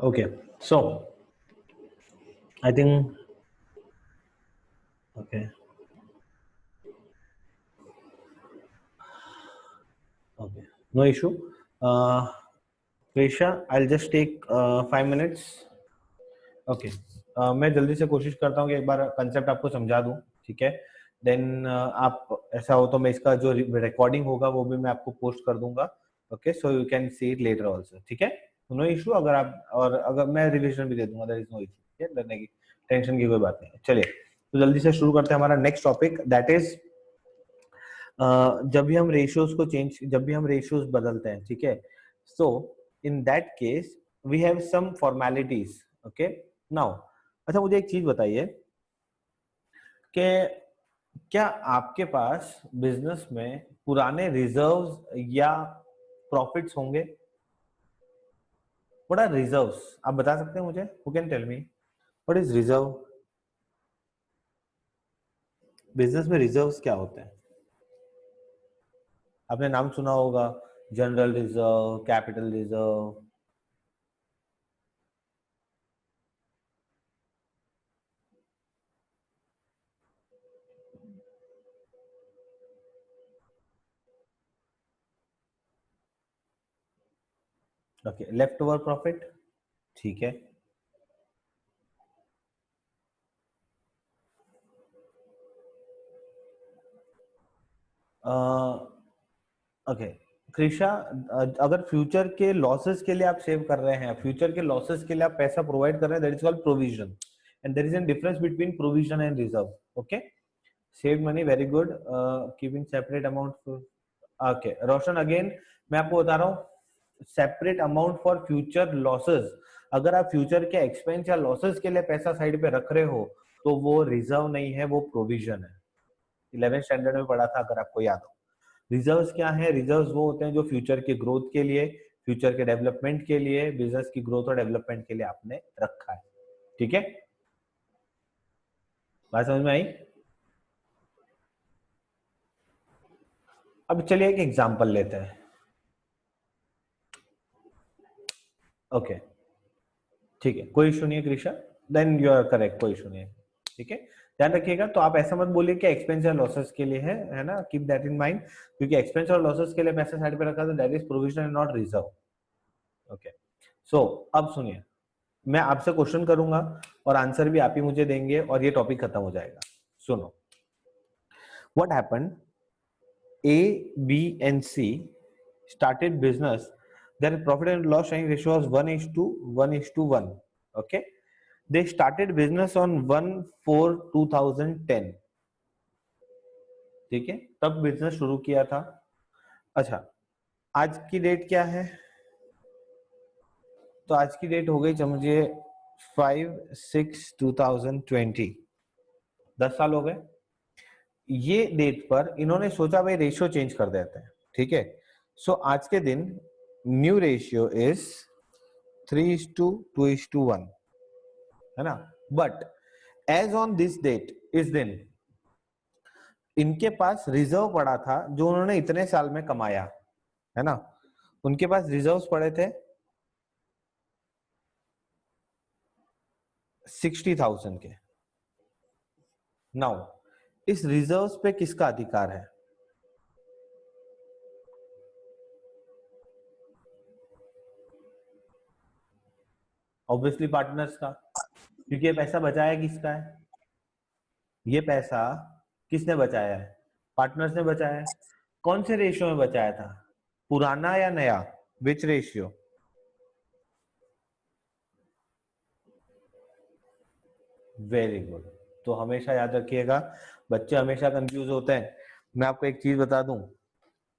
Okay, so I think okay. Okay, no issue. Krisha, I'll just take 5 minutes. Okay मैं जल्दी से कोशिश करता हूँ कि एक बार कंसेप्ट आपको समझा दूँ, ठीक है? देन आप ऐसा हो तो मैं इसका जो रिकॉर्डिंग होगा वो भी मैं आपको पोस्ट कर दूंगा. Okay, so you can see it later also, ठीक है? No issue. अगर आप और अगर मैं रिविजन भी दे दूंगा, देयर इज नो इशू, ठीक है? डरने की टेंशन की कोई बात नहीं है. चलिए तो जल्दी से शुरू करते हैं हमारा नेक्स्ट टॉपिक, दैट इज जब भी हम रेशियोज को चेंज, जब भी हम रेशियोज बदलते हैं, ठीक है? So in that case we have some formalities. Okay, now अच्छा मुझे एक चीज बताइए कि क्या आपके पास बिजनेस में पुराने रिजर्व्स या प्रॉफिट्स होंगे? What are reserves? आप बता सकते हैं मुझे? Who can tell me what is reserve? Business में रिजर्व्स क्या होते हैं? आपने नाम सुना होगा, general reserve, capital reserve. Okay, left over profit, ठीक है. ओके कृषा, अगर फ्यूचर के लॉसेस के लिए आप सेव कर रहे हैं, फ्यूचर के लॉसेस के लिए आप पैसा प्रोवाइड कर रहे हैं, that is called provision. And there is an difference between provision and reserve. Okay, save money, very good. Keeping separate amount. Okay Roshan, again मैं आपको बता रहा हूँ, separate amount for future losses. अगर आप फ्यूचर के एक्सपेंस या लॉसेस के लिए पैसा साइड पे रख रहे हो तो वो रिजर्व नहीं है, वो प्रोविजन है. 11th स्टैंडर्ड में पढ़ा था, अगर आपको याद हो. रिजर्व्स क्या है? रिजर्व्स वो होते हैं जो फ्यूचर के ग्रोथ के लिए, फ्यूचर के डेवलपमेंट के लिए, बिजनेस की ग्रोथ और डेवलपमेंट के लिए आपने रखा है, ठीक है? बात समझ में आई? अब चलिए एक एग्जांपल लेते हैं. ओके, ठीक है, कोई इशू नहीं है Krisha. Then you are correct, कोई इशू नहीं है, ठीक है? ध्यान रखिएगा, तो आप ऐसा मत बोलिए कि एक्सपेंस या लॉसेस के लिए है ना? कीप दैट इन माइंड, क्योंकि एक्सपेंस और लॉसेस के लिए पैसा साइड पे रखा तो that is provision and not reserve. Okay, so अब सुनिए, मैं आपसे क्वेश्चन करूंगा और आंसर भी आप ही मुझे देंगे और ये टॉपिक खत्म हो जाएगा. सुनो, what happened, A, B, and C started business. Their profit and loss sharing ratio was 1:1:1. Okay, they started business on 1/4/2010. ठीक है, तब बिजनेस शुरू किया था. अच्छा, आज की डेट क्या है? तो आज की डेट हो गई समझिए 5/6/2020, 10 साल हो गए। ये डेट पर इन्होंने सोचा भाई रेशियो चेंज कर देते हैं, ठीक है। सो आज के दिन न्यू रेशियो इज 3:2:1, है ना। But as on this date, इस दिन इनके पास रिजर्व पड़ा था जो उन्होंने इतने साल में कमाया, है ना। उनके पास रिजर्व्स पड़े थे 60,000 के। नाउ इस रिजर्व्स पे किसका अधिकार है? ऑब्वियसली पार्टनर्स का, क्योंकि ये पैसा बचाया किसका है? ये पैसा किसने बचाया है? पार्टनर्स ने बचाया है। कौन से रेशियो में बचाया था? पुराना या नया? विच रेशियो? Very good. तो हमेशा याद रखिएगा, बच्चे हमेशा कंफ्यूज होते हैं। मैं आपको एक चीज बता दूं,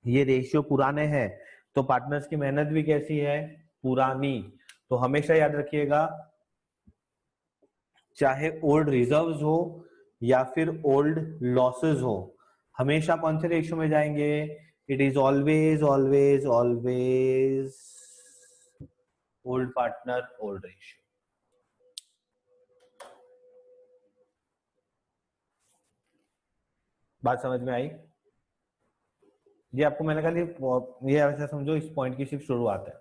ये रेशियो पुराने हैं तो पार्टनर्स की मेहनत भी कैसी है? पुरानी। तो हमेशा याद रखिएगा, चाहे ओल्ड रिजर्व्स हो या फिर ओल्ड लॉसेस हो, हमेशा कौन से रेशियो में जाएंगे? It is always always always old partner old ratio. बात समझ में आई? ये आपको मैंने कहा, ये ऐसा समझो इस पॉइंट की सिर्फ शुरुआत है।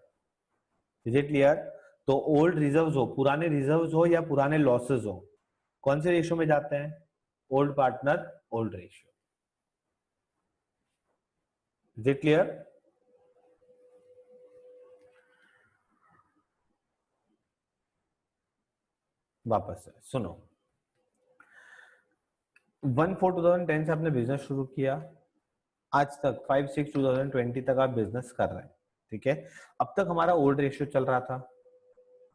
Is it clear? तो ओल्ड रिजर्व्स हो, पुराने रिजर्व्स हो या पुराने लॉसेस हो, कौन से रेशियो में जाते हैं? Old partner old ratio. Is it clear? वापस से सुनो, 1/4/2010 से आपने बिजनेस शुरू किया, आज तक 5/6/2020 तक आप बिजनेस कर रहे हैं, ठीक है। अब तक हमारा ओल्ड रेशियो चल रहा था,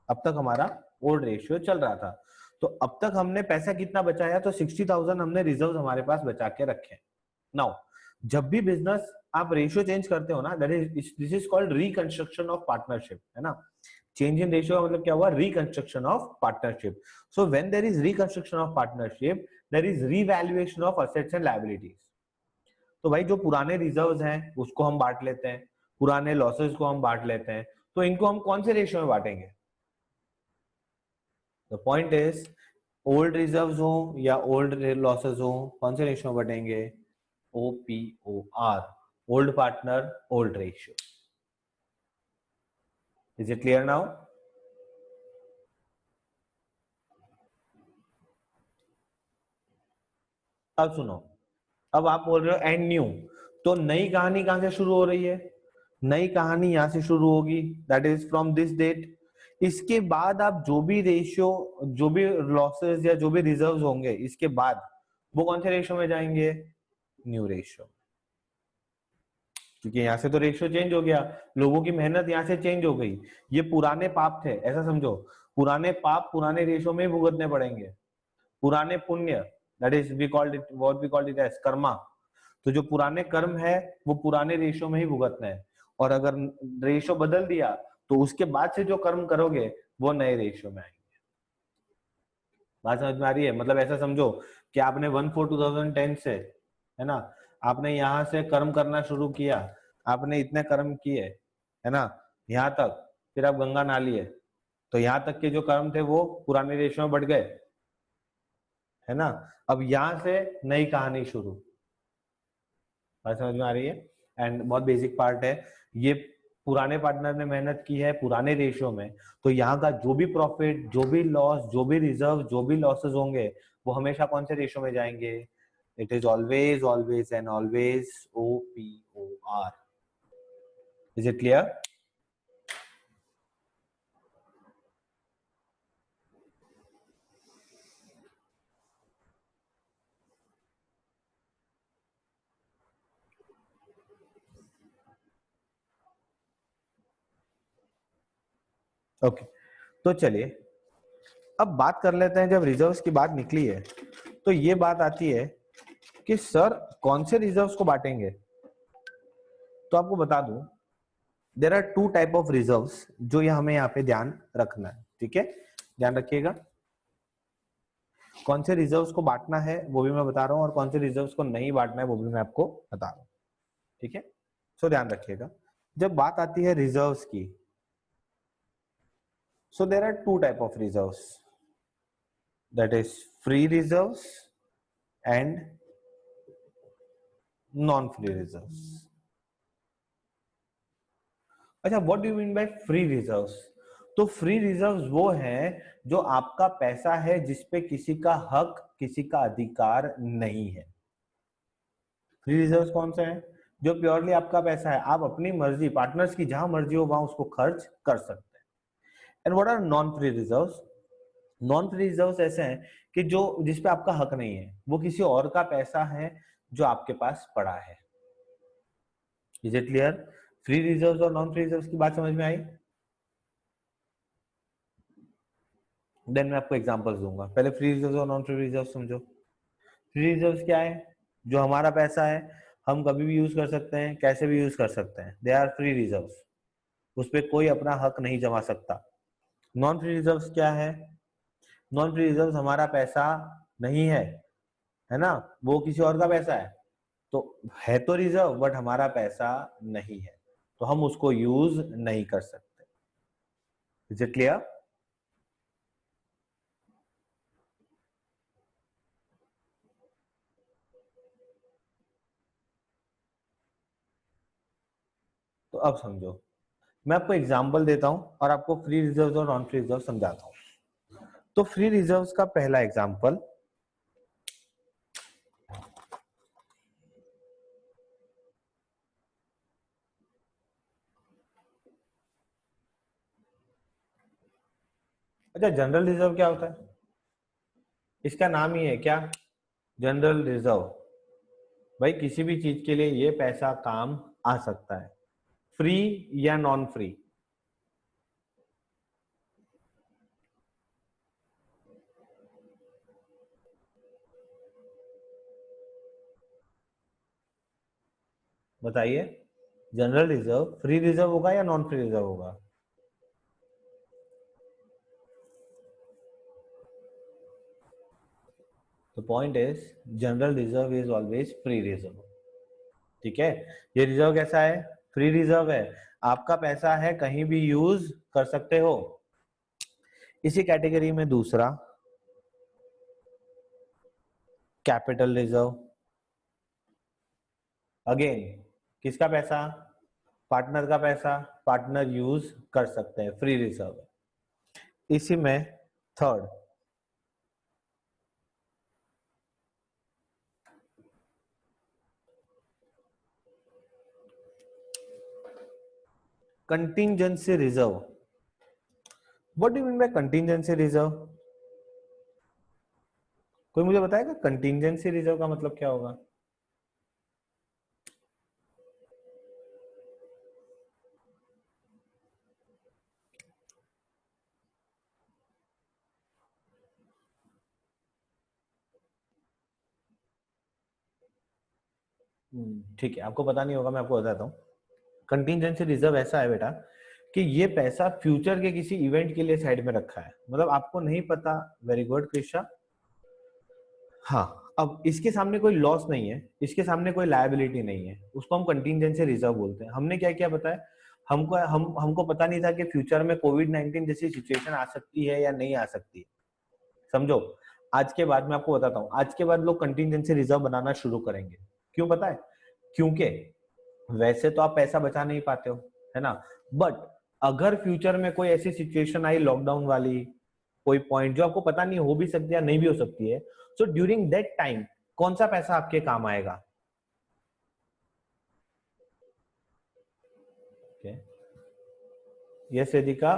अब तक हमारा ओल्ड रेशियो चल रहा था। तो अब तक हमने पैसा कितना बचाया? तो 60,000 हमने रिजर्व हमारे पास बचा के रखे। नाउ जब भी बिजनेस आप रेशियो चेंज करते हो ना, that is this is called reconstruction of partnership, है ना। चेंज इन रेशियो का मतलब क्या हुआ? Reconstruction of partnership. So when there is reconstruction of partnership, there is revaluation of assets and liabilities. तो भाई जो पुराने रिजर्व्स हैं उसको हम बांट लेते हैं, पुराने लॉसेस को हम बांट लेते हैं, तो इनको हम कौन से रेशियो में बांटेंगे? The point is, old reserves हो या ओल्ड लॉसेस हो, कौन से रेशियो में बांटेंगे? OPOR, old partner old ratio. Is it clear now? अब सुनो, अब आप बोल रहे हो एंड न्यू, तो नई कहानी कहां से शुरू हो रही है? नई कहानी यहां से शुरू होगी, that is from this date. इसके बाद आप जो भी रेशियो, जो भी लॉसेस या जो भी रिजर्व्स होंगे इसके बाद, वो कौन से रेशियो में जाएंगे? New ratio. क्योंकि यहाँ से तो रेशियो चेंज हो गया, लोगों की मेहनत यहाँ से चेंज हो गई। ये पुराने पाप थे, ऐसा समझो, पुराने पाप पुराने रेशियो में भुगतने पड़ेंगे। पुराने पुण्य, that is we called it, what we called it as karma. तो जो पुराने कर्म है वो पुराने रेशियो में ही भुगतने हैं, और अगर रेशियो बदल दिया तो उसके बाद से जो कर्म करोगे वो नए रेशियो में आएंगे। बात समझ में आ रही है? मतलब ऐसा समझो कि आपने 1/4/2010 से, है ना, आपने यहाँ से कर्म करना शुरू किया, आपने इतने कर्म किए, है ना, यहाँ तक, फिर आप गंगा नहा लिए, तो यहाँ तक के जो कर्म थे वो पुराने रेशियो में बढ़ गए, है ना। अब यहाँ से नई कहानी शुरू। बात समझ में आ रही है? एंड बहुत बेसिक पार्ट है ये, पुराने पार्टनर ने मेहनत की है पुराने रेशियो में, तो यहाँ का जो भी प्रॉफिट, जो भी लॉस, जो भी रिजर्व, जो भी लॉसेस होंगे, वो हमेशा कौन से रेशियो में जाएंगे? It is always always and always OPOR। Is it clear? Okay, तो चलिए अब बात कर लेते हैं, जब रिजर्व्स की बात निकली है तो ये बात आती है कि सर कौन से रिजर्व्स को बांटेंगे। तो आपको बता दूं, there are two type of reserves जो ये हमें यहाँ पे ध्यान रखना है, ठीक है। ध्यान रखिएगा। कौन से रिजर्व्स को बांटना है वो भी मैं बता रहा हूँ, और कौन से रिजर्व्स को नहीं बांटना है वो भी मैं आपको बता रहा हूँ, ठीक है। सो ध्यान रखिएगा, जब बात आती है रिजर्व्स की, so there are two type of reserves, that is free reserves and non free reserves. अच्छा, what do you mean by free reserves? तो फ्री रिजर्व्स वो है जो आपका पैसा है जिसपे किसी का हक, किसी का अधिकार नहीं है। फ्री रिजर्व्स कौन सा है? जो प्योरली आपका पैसा है, आप अपनी मर्जी, पार्टनर्स की जहां मर्जी हो वहां उसको खर्च कर सकते हैं। And what are non free reserves? Non free reserves ऐसे हैं कि जो जिसपे आपका हक नहीं है, वो किसी और का पैसा है जो आपके पास पड़ा है। Is it clear? Free reserves और नॉन फ्री रिजर्व्स की बात समझ में आई? देन मैं आपको एग्जांपल्स दूंगा। पहले फ्री रिजर्व्स और नॉन फ्री रिजर्व्स समझो। फ्री रिजर्व्स क्या है? जो हमारा पैसा है, हम कभी भी यूज कर सकते हैं, कैसे भी यूज कर सकते हैं, दे आर फ्री रिजर्व्स, उस पर कोई अपना हक नहीं जमा सकता। नॉन फ्री रिजर्व्स क्या है? नॉन फ्री रिजर्व्स हमारा पैसा नहीं है ना, वो किसी और का पैसा है, तो है तो रिजर्व बट हमारा पैसा नहीं है, तो हम उसको यूज नहीं कर सकते। Is it clear? तो अब समझो, मैं आपको एग्जांपल देता हूं और आपको फ्री रिजर्व्स और नॉन फ्री रिजर्व समझाता हूं। तो फ्री रिजर्व्स का पहला एग्जांपल, अच्छा जनरल रिजर्व क्या होता है? इसका नाम ही है क्या, जनरल रिजर्व। भाई किसी भी चीज के लिए ये पैसा काम आ सकता है, फ्री या नॉन फ्री। बताइए, जनरल रिजर्व फ्री रिजर्व होगा या नॉन फ्री रिजर्व होगा? तो point is, general reserve is always free reserve, ठीक है। ये रिजर्व कैसा है? फ्री रिजर्व है, आपका पैसा है, कहीं भी यूज कर सकते हो। इसी कैटेगरी में दूसरा, कैपिटल रिजर्व। अगेन किसका पैसा? पार्टनर का पैसा, पार्टनर यूज कर सकते हैं, फ्री रिजर्व है। इसी में third, contingency reserve. What do you mean bye contingency reserve? कोई मुझे बताएगा कंटिंजेंसी रिजर्व का मतलब क्या होगा? ठीक है, आपको पता नहीं होगा, मैं आपको बताता हूँ। कंटिंजेंसी रिजर्व ऐसा है बेटा कि ये पैसा फ्यूचर के किसी इवेंट के लिए साइड में रखा है, मतलब आपको नहीं पता। Very good Krishna. हाँ, अब इसके सामने कोई लॉस नहीं है, इसके सामने कोई लायबिलिटी नहीं है, उसको हम कंटिंजेंसी रिजर्व बोलते हैं। हमने क्या क्या बताया, हमको पता नहीं था कि फ्यूचर में कोविड-19 जैसी सिचुएशन आ सकती है या नहीं आ सकती है, समझो। आज के बाद मैं आपको बताता हूँ, आज के बाद लोग कंटिंजेंसी रिजर्व बनाना शुरू करेंगे। क्यों पता है? क्योंकि वैसे तो आप पैसा बचा नहीं पाते हो, है ना, बट अगर फ्यूचर में कोई ऐसी सिचुएशन आई लॉकडाउन वाली, कोई पॉइंट जो आपको पता नहीं हो भी सकती है या नहीं भी हो सकती है, सो ड्यूरिंग दैट टाइम कौन सा पैसा आपके काम आएगा? okay. यस वेदिका,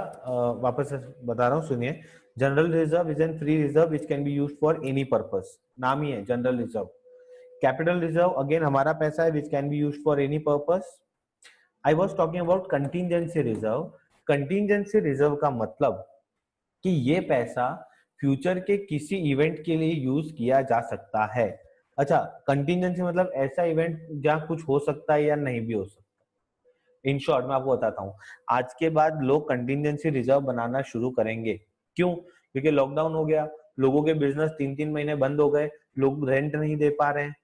वापस से बता रहा हूँ, सुनिए। General reserve is an free reserve which can be used for any purpose, नाम ही है general reserve. Capital reserve again हमारा पैसा है which can be used for any purpose. I was talking about contingency reserve. Contingency reserve का मतलब कि ये पैसा फ्यूचर के किसी इवेंट के लिए यूज किया जा सकता है। अच्छा, कंटिंजेंसी मतलब ऐसा इवेंट जहां कुछ हो सकता है या नहीं भी हो सकता। इन शॉर्ट मैं आपको बताता हूँ, आज के बाद लोग कंटिंजेंसी रिजर्व बनाना शुरू करेंगे। क्यों? क्योंकि लॉकडाउन हो गया, लोगों के बिजनेस 3-3 महीने बंद हो गए, लोग रेंट नहीं दे पा रहे हैं,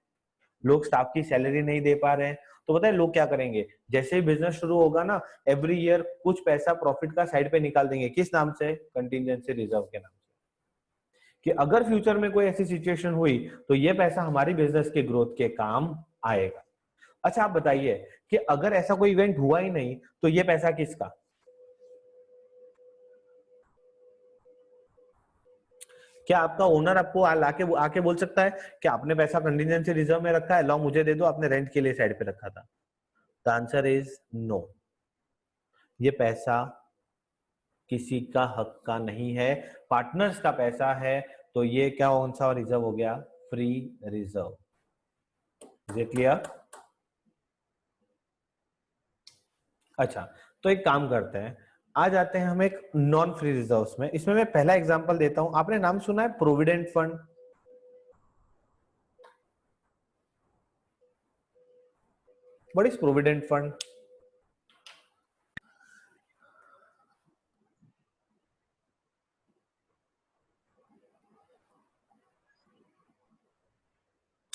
लोग स्टाफ की सैलरी नहीं दे पा रहे हैं। तो पता है लोग क्या करेंगे, जैसे ही बिजनेस शुरू होगा ना, एवरी ईयर कुछ पैसा प्रॉफिट का साइड पे निकाल देंगे। किस नाम से? कंटिजेंसी रिजर्व के नाम से। कि अगर फ्यूचर में कोई ऐसी सिचुएशन हुई तो ये पैसा हमारी बिजनेस के ग्रोथ के काम आएगा। अच्छा आप बताइए कि अगर ऐसा कोई इवेंट हुआ ही नहीं तो ये पैसा किसका? क्या आपका ओनर आपको आके बोल सकता है कि आपने पैसा कंटिजेंसी रिजर्व में रखा है, लाओ मुझे दे दो, आपने रेंट के लिए साइड पे रखा था? The answer is no. ये पैसा किसी का हक का नहीं है, पार्टनर्स का पैसा है। तो ये क्या कौन सा रिजर्व हो गया? Free reserve. Is it clear? अच्छा, तो एक काम करते हैं, आ जाते हैं हम एक नॉन फ्री रिजर्व्स में। इसमें मैं पहला एग्जांपल देता हूं। आपने नाम सुना है provident fund? What is provident fund?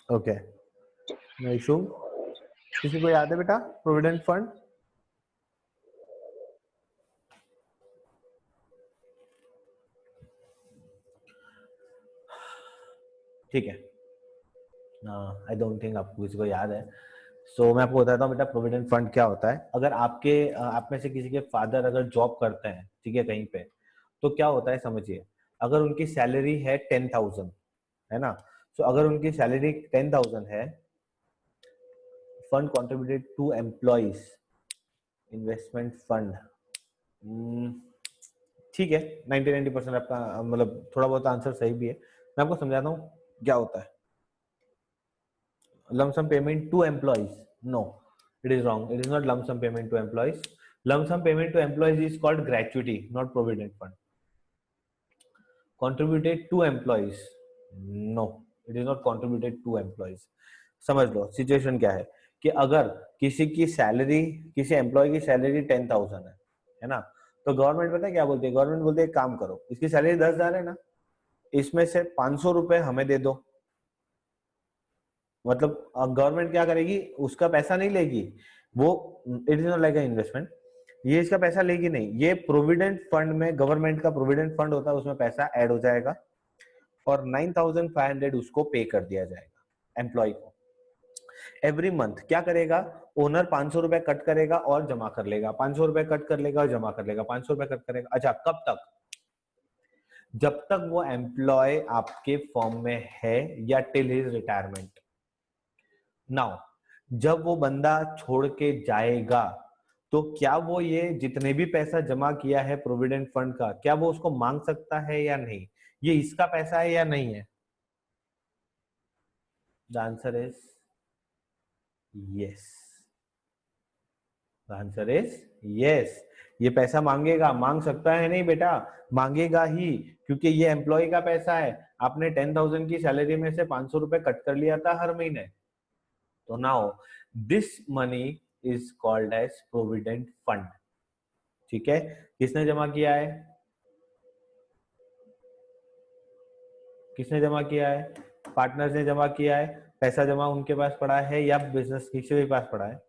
Okay, no issue. किसी को याद है बेटा प्रोविडेंट फंड? ठीक है, आई डोंट थिंक आपको किसी को याद है। सो मैं आपको बताता हूँ बेटा प्रोविडेंट फंड क्या होता है। अगर आप में से किसी के फादर अगर जॉब करते हैं, ठीक है, कहीं पे, तो क्या होता है समझिए। अगर उनकी सैलरी है 10,000, है ना, तो अगर उनकी सैलरी 10,000 है, fund contributed to employees, investment fund, ठीक है, 90% आपका मतलब थोड़ा बहुत आंसर सही भी है। मैं आपको समझाता हूँ क्या होता है। lump sum payment to employees? No, it is wrong. It is not lump sum payment to employees. Lump sum payment to employees is called gratuity, not provident fund. Contributed to employees? No, it is not contributed to employees. समझ लो situation क्या है कि अगर किसी की salary, किसी employ की salary 10,000 है ना, तो गवर्नमेंट पता है क्या बोलती है? गवर्नमेंट बोलती है एक काम करो, इसकी सैलरी 10,000 है ना, इसमें से 500 रुपए हमें दे दो। मतलब गवर्नमेंट क्या करेगी, उसका पैसा नहीं लेगी वो, it is not like a investment, ये इसका पैसा लेगी नहीं, ये प्रोविडेंट फंड में, गवर्नमेंट का प्रोविडेंट फंड होता है, उसमें पैसा ऐड हो जाएगा और 9,500 उसको पे कर दिया जाएगा एम्प्लॉय को। एवरी मंथ क्या करेगा, ओनर 500 रुपए कट करेगा और जमा कर लेगा, 500 रुपए कट कर लेगा और जमा कर लेगा, 500 रुपए कट करेगा। अच्छा कब तक? जब तक वो एम्प्लॉय आपके फॉर्म में है या टिल हिज रिटायरमेंट। नाउ जब वो बंदा छोड़ के जाएगा तो क्या वो ये जितने भी पैसा जमा किया है प्रोविडेंट फंड का, क्या वो उसको मांग सकता है या नहीं? ये इसका पैसा है या नहीं है? The answer is yes. The answer is yes. ये पैसा मांगेगा, मांग सकता है नहीं बेटा, मांगेगा ही, क्योंकि ये एम्प्लॉय का पैसा है। आपने 10,000 की सैलरी में से 500 रुपए कट कर लिया था हर महीने, तो now this money is called as provident fund. ठीक है, किसने जमा किया है? किसने जमा किया है? पार्टनर्स ने जमा किया है। पैसा जमा उनके पास पड़ा है या बिजनेस किसी के पास पड़ा है?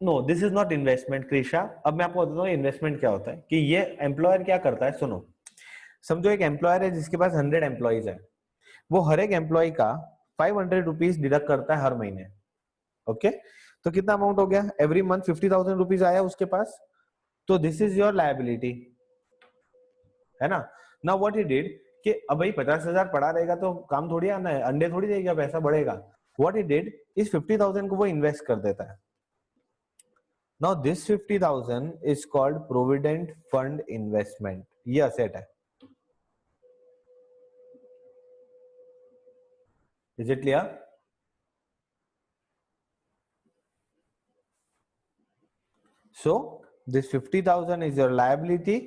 No, this is not investment Krisha. अब मैं आपको बताता हूँ इन्वेस्टमेंट क्या होता है। कि ये एम्प्लॉयर क्या करता है, सुनो। समझो एक एम्प्लॉयर है जिसके पास 100 एम्प्लॉइज है, वो हर एक एम्प्लॉय का 500 रुपीज डिडक्ट करता है हर महीने। ओके, तो कितना अमाउंट हो गया? एवरी मंथ 50,000 रुपीज आया उसके पास, तो दिस इज योर लायबिलिटी, है ना। नाउ व्हाट ही डिड, कि अब भाई 50,000 पड़ा रहेगा तो काम थोड़ी आना है, अंडे थोड़ी देगा, पैसा बढ़ेगा। व्हाट ही डिड, इस 50,000 को वो इन्वेस्ट कर देता है। Now this 50,000 is called provident fund investment. ये असेट है। Is it clear? So this 50,000 is your liability,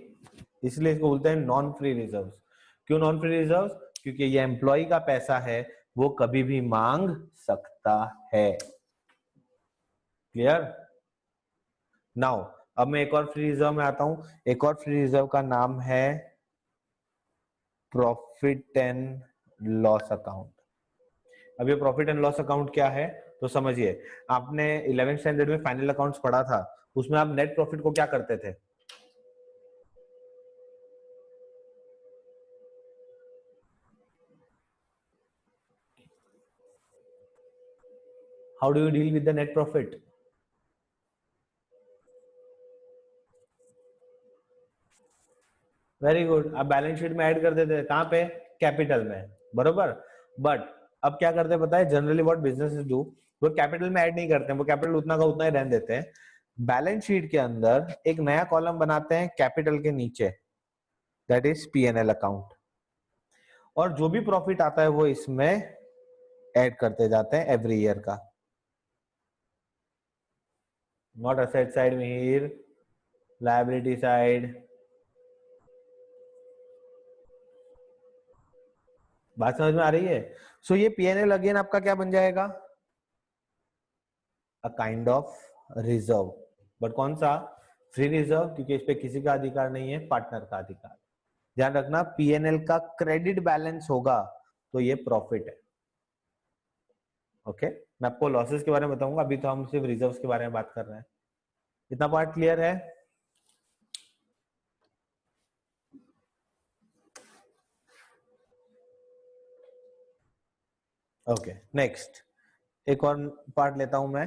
इसलिए इसको बोलते हैं नॉन फ्री रिजर्व। क्यों नॉन फ्री रिजर्व? क्योंकि ये एम्प्लॉय का पैसा है, वो कभी भी मांग सकता है। क्लियर? नाउ अब मैं एक और फ्री रिजर्व में आता हूं। एक और फ्री रिजर्व का नाम है प्रॉफिट एंड लॉस अकाउंट। अब ये प्रॉफिट एंड लॉस अकाउंट क्या है, तो समझिए, आपने 11th स्टैंडर्ड में फाइनल अकाउंट्स पढ़ा था, उसमें आप नेट प्रॉफिट को क्या करते थे? How do you deal with the net profit? Very good, आप बैलेंस शीट में ऐड कर देते हैं, कहाँ पे? कैपिटल में, बरोबर। बट अब क्या करते हैं पता है, जनरली व्हाट बिजनेसेस डू, वो कैपिटल में ऐड नहीं करते हैं, वो कैपिटल उतना का उतना ही रहने देते हैं। बैलेंस शीट के अंदर एक नया कॉलम बनाते हैं कैपिटल के नीचे, दैट इज P&L अकाउंट, और जो भी प्रॉफिट आता है वो इसमें ऐड करते जाते हैं एवरी ईयर का। नॉट असेट साइड में, हियर लायबिलिटी साइड। बात समझ में आ रही है? सो ये P&L अगेन आपका क्या बन जाएगा? A kind of reserve. But कौन सा? फ्री रिजर्व, क्योंकि इस पे किसी का अधिकार नहीं है, पार्टनर का अधिकार। ध्यान रखना, P&L का क्रेडिट बैलेंस होगा तो ये प्रॉफिट है। ओके, मैं आपको लॉसेस के बारे में बताऊंगा, अभी तो हम सिर्फ रिजर्व्स के बारे में बात कर रहे हैं। इतना पार्ट क्लियर है? ओके, नेक्स्ट एक और पार्ट लेता हूं मैं,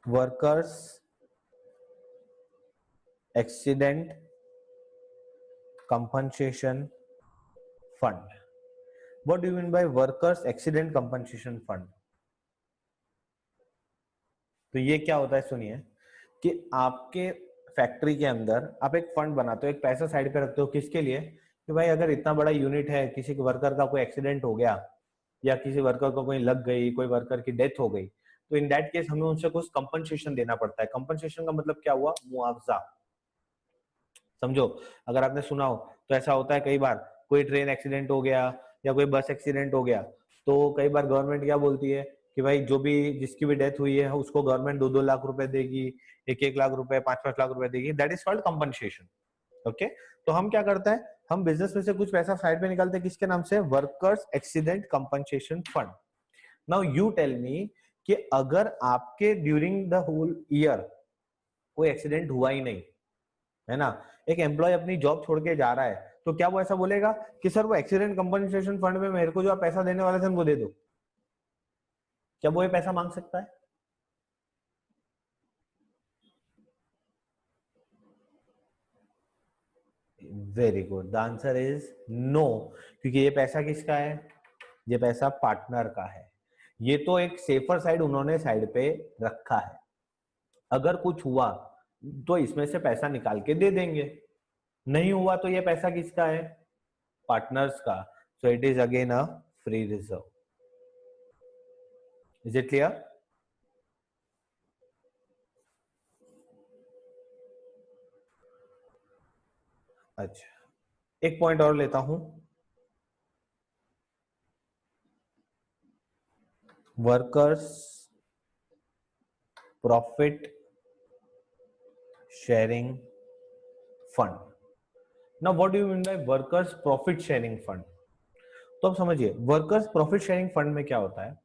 workers accident compensation fund. What do you mean bye workers accident compensation fund? तो ये क्या होता है, सुनिए, कि आपके फैक्ट्री के अंदर आप एक फंड बनाते हो, एक पैसा साइड पे रखते हो, किसके लिए? कि भाई अगर इतना बड़ा यूनिट है, किसी वर्कर का कोई एक्सीडेंट हो गया, या किसी वर्कर को कोई लग गई, कोई वर्कर की डेथ हो गई, तो इन दैट केस हमें उनसे कुछ कंपनसेशन देना पड़ता है। कंपनसेशन का मतलब क्या हुआ? मुआवजा। समझो, अगर आपने सुना हो तो ऐसा होता है कई बार, कोई ट्रेन एक्सीडेंट हो गया या कोई बस एक्सीडेंट हो गया, तो कई बार गवर्नमेंट क्या बोलती है कि भाई जो भी जिसकी भी डेथ हुई है उसको गवर्नमेंट 2-2 लाख रुपए देगी, 1-1 लाख रुपए, 5-5 लाख रुपए देगी, that is called compensation. Okay, तो हम क्या करते हैं, हम बिजनेस में से कुछ पैसा साइड में निकालते हैं, किसके नाम से? Workers accident compensation fund. Now you tell me कि अगर आपके ड्यूरिंग द होल ईयर कोई एक्सीडेंट हुआ ही नहीं है ना, एक एम्प्लॉय अपनी जॉब छोड़ के जा रहा है, तो क्या वो ऐसा बोलेगा कि सर वो एक्सीडेंट कंपनसेशन फंड में मेरे को जो आप पैसा देने वाले थे उनको दे दो? क्या वो ये पैसा मांग सकता है? Very good, the answer is no, क्योंकि ये पैसा किसका है? ये पैसा पार्टनर का है। ये तो एक सेफर साइड उन्होंने साइड पे रखा है, अगर कुछ हुआ तो इसमें से पैसा निकाल के दे देंगे, नहीं हुआ तो ये पैसा किसका है? पार्टनर्स का। So it is again a free reserve. Is it clear? अच्छा, एक पॉइंट और लेता हूं, workers profit sharing fund. Now what do you mean bye workers profit sharing fund? तो अब समझिए, वर्कर्स प्रॉफिट शेयरिंग फंड में क्या होता है,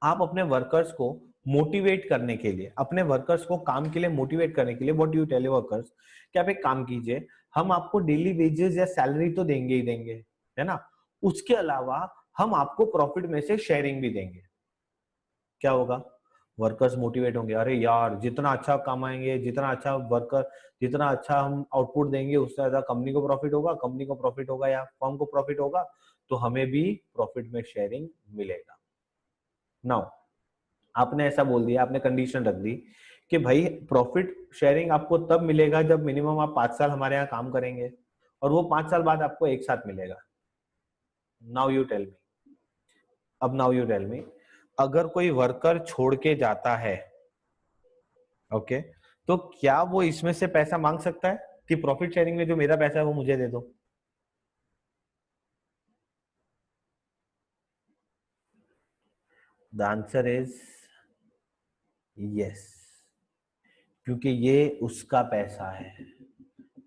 आप अपने वर्कर्स को मोटिवेट करने के लिए, अपने वर्कर्स को काम के लिए मोटिवेट करने के लिए, व्हाट यू टेल वर्कर्स कि आप एक काम कीजिए, हम आपको डेली वेजेस या सैलरी तो देंगे ही देंगे, है ना, उसके अलावा हम आपको प्रॉफिट में से शेयरिंग भी देंगे। क्या होगा? वर्कर्स मोटिवेट होंगे, अरे यार जितना अच्छा कमाएंगे, जितना अच्छा वर्कर, जितना अच्छा हम आउटपुट देंगे, उससे ज्यादा कंपनी को प्रॉफिट होगा, कंपनी को प्रॉफिट होगा या फर्म को प्रॉफिट होगा, तो हमें भी प्रॉफिट में शेयरिंग मिलेगा। नाउ आपने ऐसा बोल दिया, आपने कंडीशन रख दी कि भाई प्रॉफिट शेयरिंग आपको तब मिलेगा जब मिनिमम आप 5 साल हमारे यहाँ काम करेंगे, और वो 5 साल बाद आपको एक साथ मिलेगा। नाउ यू टेल मी, अब नाउ यू टेल मी, अगर कोई वर्कर छोड़ के जाता है, ओके, तो क्या वो इसमें से पैसा मांग सकता है कि प्रॉफिट शेयरिंग में जो मेरा पैसा है वो मुझे दे दो? द आंसर इज यस, क्योंकि ये उसका पैसा है।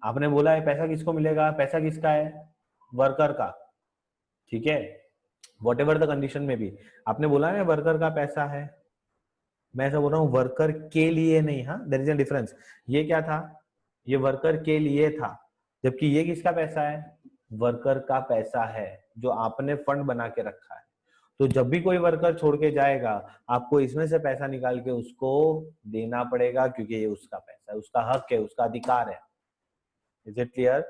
आपने बोला है पैसा किसको मिलेगा, पैसा किसका है, वर्कर का, ठीक है, वॉट एवर द कंडीशन में भी। आपने बोला है वर्कर का पैसा है, मैं ऐसा बोल रहा हूँ वर्कर के लिए नहीं, हाँ देयर इज अ डिफरेंस। ये क्या था, ये वर्कर के लिए था, जबकि ये किसका पैसा है, वर्कर का पैसा है, जो आपने फंड बना के रखा है। तो जब भी कोई वर्कर छोड़ के जाएगा, आपको इसमें से पैसा निकाल के उसको देना पड़ेगा, क्योंकि ये उसका पैसा है, उसका हक है, उसका अधिकार है। Is it clear?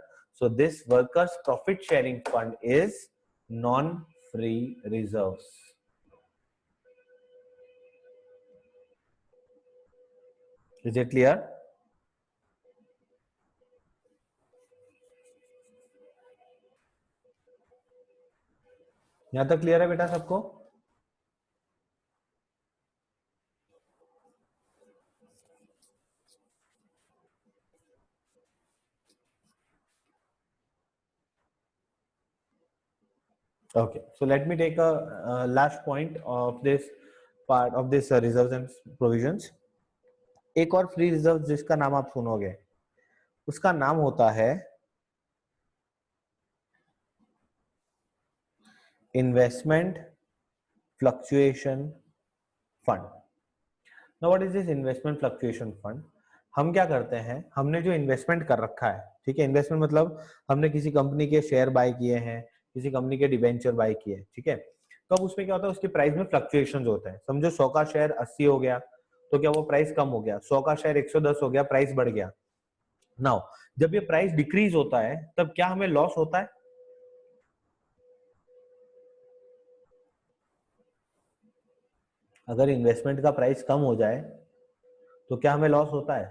So this workers profit sharing fund is non free reserves. Is it clear? यहां तक क्लियर है बेटा सबको? Okay, so let me take a last point of this part of this reserves and provisions. एक और free reserve जिसका नाम आप सुनोगे, उसका नाम होता है investment fluctuation fund. Now what is this investment fluctuation fund? हम क्या करते हैं, हमने जो इन्वेस्टमेंट कर रखा है, ठीक है, इन्वेस्टमेंट मतलब हमने किसी कंपनी के शेयर बाय किए हैं, किसी कंपनी के डिबेंचर बाय किए, ठीक है, तो अब उसमें क्या होता है, उसके प्राइस में फ्लक्चुएशन होता है। समझो 100 का शेयर 80 हो गया, तो क्या वो प्राइस कम हो गया, 100 का शेयर 110 हो गया, प्राइस बढ़ गया। नाउ जब ये प्राइस डिक्रीज होता है, तब क्या हमें लॉस होता है? अगर इन्वेस्टमेंट का प्राइस कम हो जाए तो क्या हमें लॉस होता है?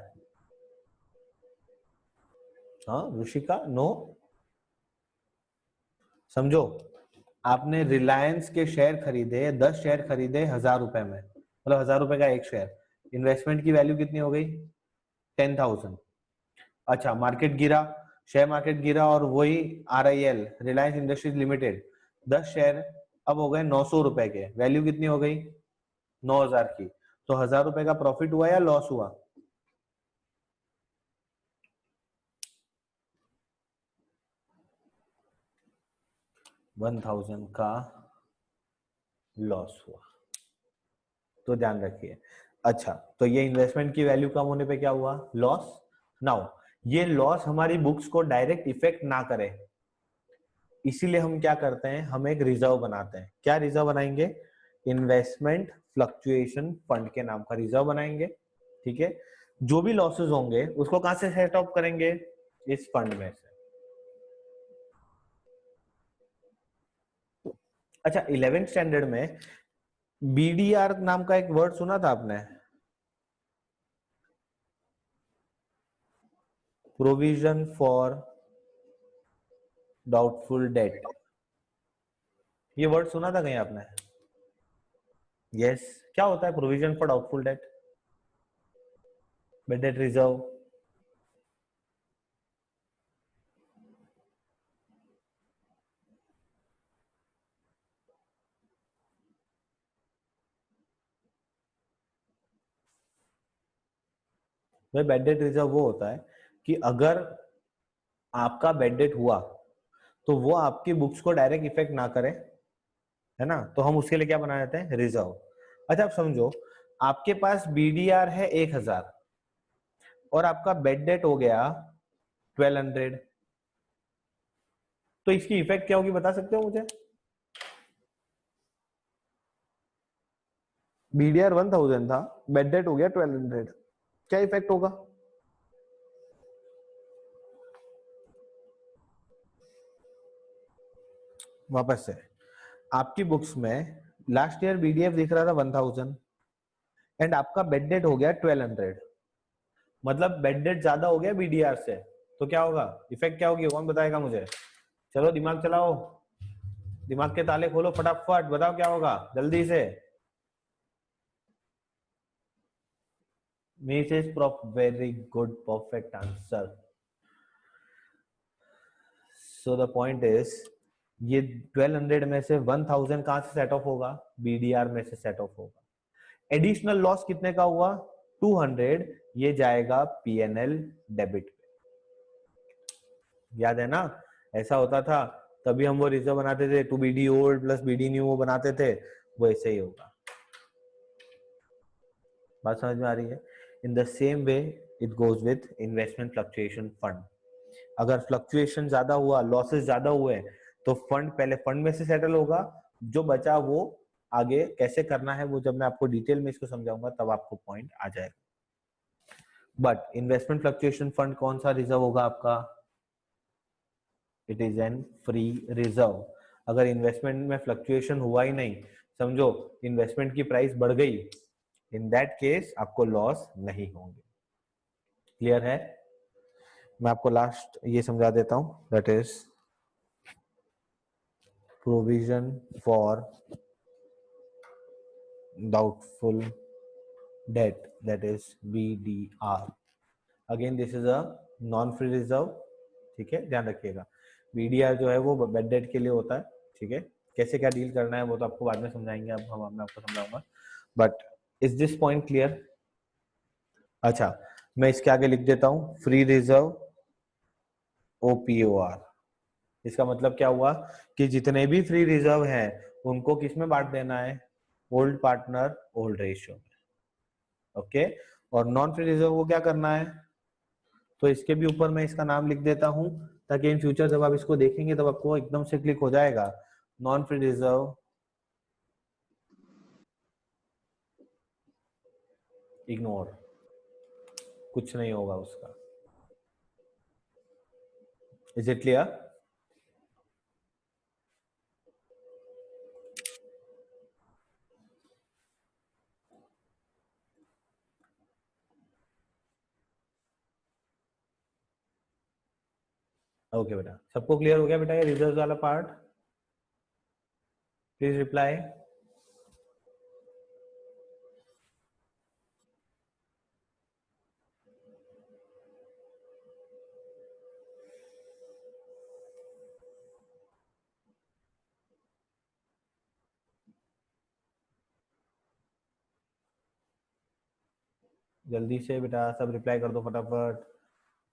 हाँ ऋषिका, नो? समझो, आपने रिलायंस के शेयर खरीदे, 10 शेयर खरीदे 1000 रुपए में, मतलब 1000 रुपए का एक शेयर, इन्वेस्टमेंट की वैल्यू कितनी हो गई, 10,000। अच्छा, मार्केट गिरा, शेयर मार्केट गिरा, और वही RIL, Reliance industries limited, 10 share अब हो गए 900 रुपए के, वैल्यू कितनी हो गई, 9000 की। तो 1000 रुपए का प्रॉफिट हुआ या लॉस हुआ? 1000 का लॉस हुआ, तो ध्यान रखिए। अच्छा, तो ये इन्वेस्टमेंट की वैल्यू कम होने पे क्या हुआ, लॉस। नाउ ये लॉस हमारी बुक्स को डायरेक्ट इफेक्ट ना करे, इसीलिए हम क्या करते हैं, हम एक रिजर्व बनाते हैं। क्या रिजर्व बनाएंगे? इन्वेस्टमेंट फ्लक्चुएशन फंड के नाम का रिजर्व बनाएंगे, ठीक है। जो भी लॉसेस होंगे उसको कहां से सेट ऑफ करेंगे, इस फंड में से। अच्छा, 11th स्टैंडर्ड में BDR नाम का एक वर्ड सुना था आपने, प्रोविजन फॉर डाउटफुल डेट, ये वर्ड सुना था कहीं आपने? यस। क्या होता है provision for doubtful debt? Bad debt reserve. भाई बैड डेट रिजर्व वो होता है कि अगर आपका बैड डेट हुआ तो वो आपकी बुक्स को डायरेक्ट इफेक्ट ना करे, है ना, तो हम उसके लिए क्या बना देते हैं, रिजर्व। अच्छा, आप समझो आपके पास BDR है 1000 और आपका बेड डेट हो गया 1200, तो इसकी इफेक्ट क्या होगी बता सकते हो मुझे? BDR 1000 था, बेड डेट हो गया 1200, क्या इफेक्ट होगा? वापस से, आपकी बुक्स में लास्ट ईयर BDF दिख रहा था 1000 एंड आपका बेड डेट हो गया 1200, मतलब बेड डेट ज्यादा हो गया BDR से, तो क्या होगा, इफेक्ट क्या होगी, कौन बताएगा मुझे? चलो दिमाग चलाओ, दिमाग के ताले खोलो, फटाफट बताओ क्या होगा जल्दी से। Mrs. Prop, very good, perfect answer. So the point is, ये 1200 में से 1000 कहां से सेट ऑफ होगा, BDR में से सेट ऑफ होगा। एडिशनल लॉस कितने का हुआ 200, ये जाएगा पीएनएल डेबिट पे। याद है ना, ऐसा होता था, तभी हम वो रिजर्व बनाते थे, to BD old plus BD new वो बनाते थे, वो ऐसे ही होगा। बात समझ में आ रही है? In the same way it goes with investment fluctuation fund. अगर फ्लक्चुएशन ज्यादा हुआ, लॉसेस ज्यादा हुए, तो फंड पहले फंड में से सेटल होगा, जो बचा वो आगे कैसे करना है वो जब मैं आपको डिटेल में इसको समझाऊंगा तब आपको पॉइंट आ जाएगा। बट इन्वेस्टमेंट फ्लक्चुएशन फंड कौन सा रिजर्व होगा आपका? It is an free reserve. अगर इन्वेस्टमेंट में फ्लक्चुएशन हुआ ही नहीं, समझो इन्वेस्टमेंट की प्राइस बढ़ गई, इन दैट केस आपको लॉस नहीं होंगे। क्लियर है? मैं आपको लास्ट ये समझा देता हूं, that is provision for doubtful debt, that is BDR। Again this is a non free reserve, ठीक है, ध्यान रखिएगा। BDR जो है वो बेड डेट के लिए होता है, ठीक है। कैसे क्या डील करना है वो तो आपको बाद में समझाएंगे, अब मैं आपको समझाऊंगा। But is this point clear? अच्छा, मैं इसके आगे लिख देता हूं फ्री रिजर्व OPOR। इसका मतलब क्या हुआ कि जितने भी फ्री रिजर्व हैं उनको किस में बांट देना है? ओल्ड पार्टनर ओल्ड रेशियो में, ओके। और नॉन फ्री रिजर्व को क्या करना है? तो इसके भी ऊपर मैं इसका नाम लिख देता हूं ताकि इन फ्यूचर जब आप इसको देखेंगे तब आपको एकदम से क्लिक हो जाएगा। नॉन फ्री रिजर्व इग्नोर, कुछ नहीं होगा उसका। Is it clear? ओके बेटा, सबको क्लियर हो गया बेटा ये रिजर्व वाला पार्ट? Please reply. जल्दी से बेटा सब रिप्लाई कर दो फटाफट,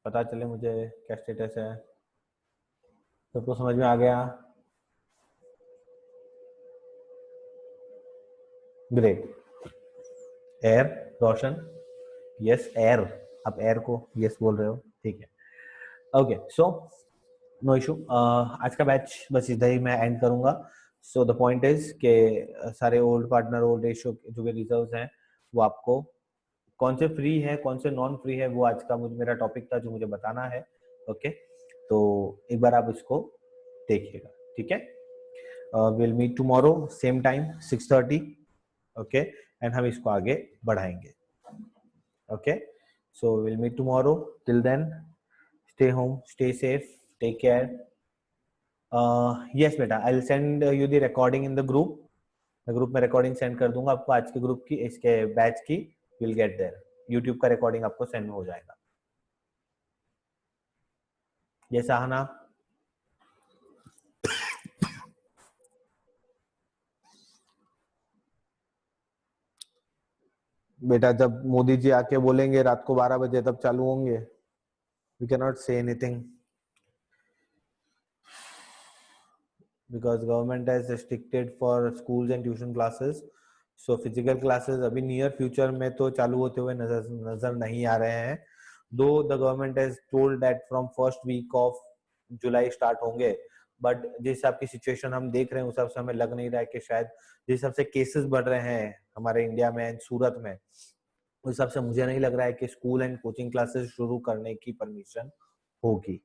पता चले मुझे क्या स्टेटस है। सबको समझ में आ गया? ग्रेट। एयर, रोशन, यस एयर, आप एयर को यस बोल रहे हो, ठीक है। ओके सो नो इशू, आज का बैच बस इधर ही मैं एंड करूंगा। सो द पॉइंट इज के सारे ओल्ड पार्टनर ओल्ड रेशियो जो भी रिजर्व्स हैं वो आपको कौन से फ्री है कौन से नॉन फ्री है वो आज का मेरा टॉपिक था जो मुझे बताना है, ओके। तो एक बार आप इसको देखिएगा, ठीक है। Will meet tomorrow same time 6:30, okay, and हम इसको आगे बढ़ाएंगे, okay. So will meet tomorrow, till then stay home, stay safe, take care. Yes बेटा, I'll send you the recording in the group. मैं ग्रुप में रिकॉर्डिंग सेंड कर दूंगा आपको आज के ग्रुप की, इसके बैच की। विल गेट देयर, यूट्यूब का रिकॉर्डिंग आपको सेंड हो जाएगा। ये साहना, बेटा जब मोदी जी आके बोलेंगे रात को 12 बजे तब चालू होंगे। We can not say anything because government has restricted for schools and tuition classes. So physical classes अभी नियर फ्यूचर में तो चालू होते हुए नजर नहीं आ रहे हैं। Though the government has told that from first week of July start होंगे, बट जिस हिसाब की सिचुएशन हम देख रहे हैं उस हिसाब से हमें लग नहीं रहा है कि शायद जिस हिसाब से केसेस बढ़ रहे हैं हमारे इंडिया में सूरत में, उस हिसाब से मुझे नहीं लग रहा है कि स्कूल एंड कोचिंग क्लासेस शुरू करने की परमिशन होगी,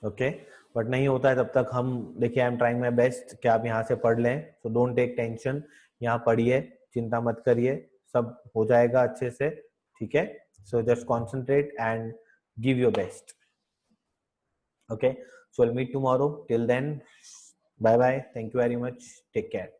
ओके। बट नहीं होता है तब तक हम देखिए, I am trying my best कि आप यहाँ से पढ़ लें, सो डोंट टेक टेंशन, यहाँ पढ़िए, चिंता मत करिए, सब हो जाएगा अच्छे से, ठीक है। So just concentrate and give your best, okay. So will meet tomorrow, till then bye bye, thank you very much, take care.